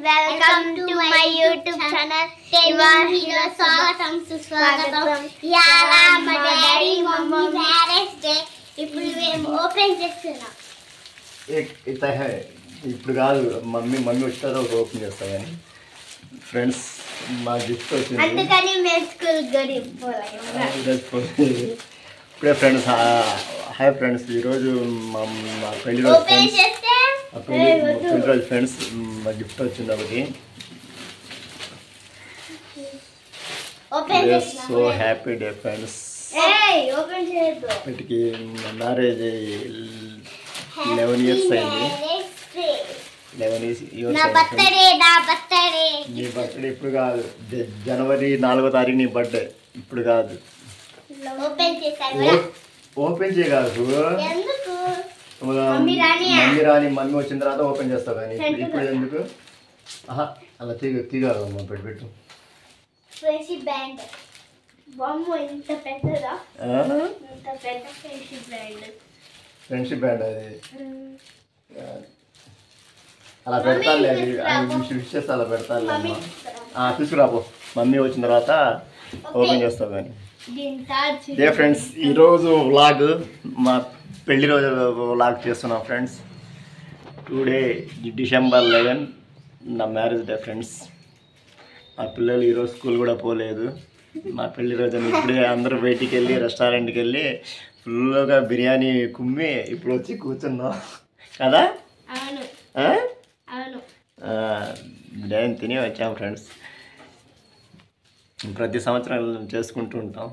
welcome to my YouTube channel. Hero स्वागतम सुस्वागतम. यारा మా డాడీ మమ్మీ మ్యారేజ్ డే ఇప్పుడు మేము ఓపెన్ చేస్తున్నాం. ఇట్లా ఇప్పుడు కాదు మమ్మీ వచ్చారో ఓపెన్ చేస్తా కానీ ఫ్రెండ్స్ మా గిఫ్ట్ వచ్చింది అందుకని మేము స్కూల్ గడి ఇప్పుడే ఫ్రెండ్స్ హాయ్ ఫ్రెండ్స్ ఈరోజు మా పెళ్లి రోజు ఫ్రెండ్స్ మా గిఫ్ట్ వచ్చింది ఒకటి. So happy day friends. ఇప్పటికి మ్యారేజ్ 11 years అయింది. 11 years నీ బర్త్డే ఇప్పుడు కాదు, జనవరి 4వ తారీఖు నీ బర్త్డే. ఇప్పుడు కాదు, ఓపెన్ చేయగాదు. మమ్మీ వచ్చిన తర్వాత ఓపెన్ చేస్తావు కానీ ఇప్పుడు ఎందుకు అలా తీగాలి అమ్మ. పెట్టు ఫ్రెండ్షిప్ బ్యాండ్. ఇంత పెద్దదా? ఫ్రెండ్షిప్ బ్యాండ్ అది అలా పెడతాను. విషెస్ అలా పెడతాను అమ్మ. తీసుకురాపో, మమ్మీ వచ్చిన తర్వాత ఓపెన్ చేస్తావు కానీ. ఏ ఫ్రెండ్స్ ఈరోజు వ్లాగ్ మా పెళ్లి రోజు వ్లాగ్ చేస్తున్నాం ఫ్రెండ్స్. టుడే December 11 నా మ్యారేజ్ డే ఫ్రెండ్స్. మా పిల్లలు ఈరోజు స్కూల్ కూడా పోలేదు. మా పెళ్లి రోజు ఇప్పుడే అందరూ బయటికి వెళ్ళి రెస్టారెంట్కి వెళ్ళి ఫుల్గా బిర్యానీ కుమ్మి ఇప్పుడు వచ్చి కూర్చున్నాం కదా. బిర్యానీ తిని వచ్చాం ఫ్రెండ్స్. ప్రతి సంవత్సరం చేసుకుంటూ ఉంటాం.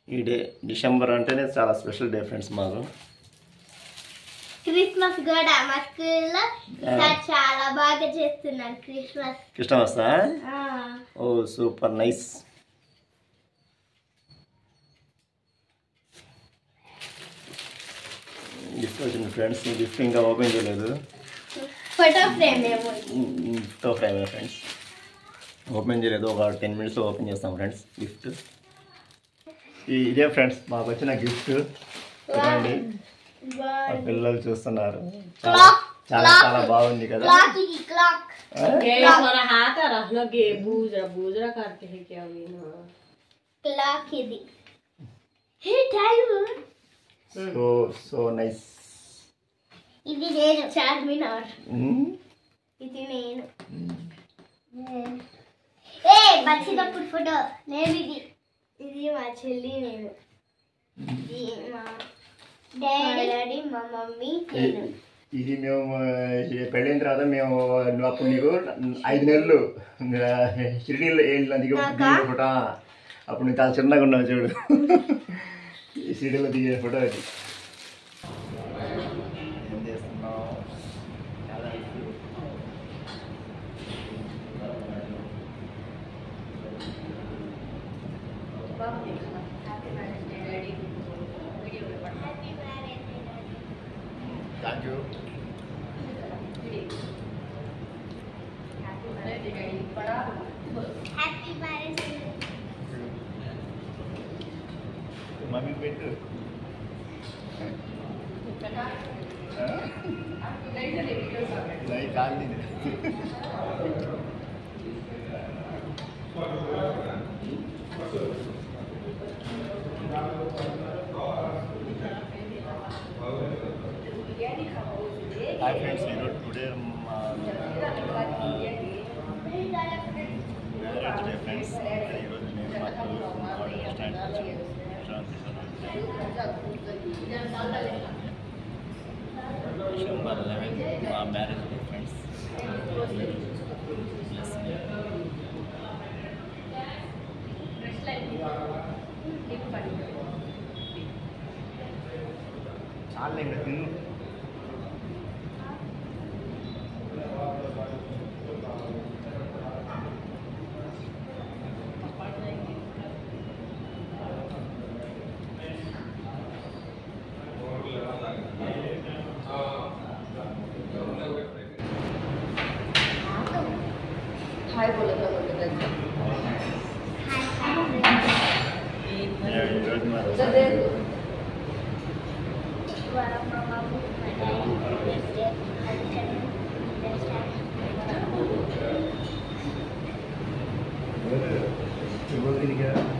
ఈ డే డిసెంబర్ అంటేనే చాలా స్పెషల్ డే ఫ్రెండ్స్ మాకు. క్రిస్మస్ కూడా మా స్కూల్లో చాలా బాగా చేస్తున్నారు. క్రిస్మస్ ఓ సూపర్ నైస్. గిఫ్ట్ వచ్చింది ఫ్రెండ్స్. గిఫ్ట్ ఇంకా ఓపెన్ చేయలేదు. ఫోటో ఫ్రేమ్ ఫ్రెండ్స్ ఓపెన్ చేయలేదు. ఒక 10 minutes ఓపెన్ చేస్తాం ఫ్రెండ్స్ గిఫ్ట్. ఇదే ఫ్రెండ్స్ మాకు వచ్చిన గిఫ్ట్. చూడండి పిల్లలు చూస్తున్నారు. చాలా చాలా బాగుంది కదా. So nice. ఇది నేను చార్మినార్. ఇది నేను బచ్చినప్పుడు ఫోటో నేను. ఇది మా చెల్లి, నేను, మా డాడీ, మా మమ్మీ, నేను. ఇది మేము పెళ్ళైన తర్వాత మేము అప్పుడు నీకు 5 నెలలు షిరిడీలో దిగిన ఫోటో. అప్పుడు నీకు చాలా చిన్నగా ఉన్నావు చూడు. ఈ షిరిడీలో దిగిన ఫోటో అది. ఏం చేస్తున్నావు? Thank you. Happy marriage day. Mami పెట్టు. Light on the. Hi friends, today marriage day friends. ఈరోజు నేను December 11 మా మ్యారేజ్ డే ఫ్రెండ్స్. చాలా ఇంకా తిను. हाय बोला था मुझे తిరిగా